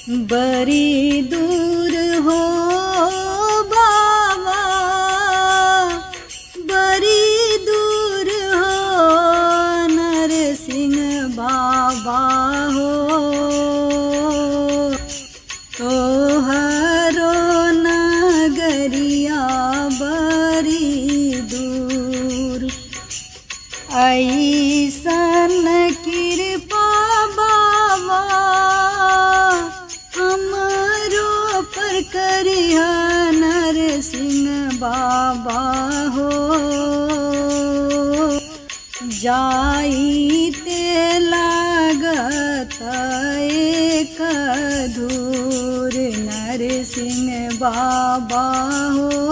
बड़ी दूर हो बाबा, बड़ी दूर हो नरसिंह बाबा हो। तोहरो नगरिया बड़ी दूर, ऐसन कृपा बाबा हमरो पर करिया नरसिंह बाबा हो। जाइते लागत एक दूर नरसिंह बाबा हो।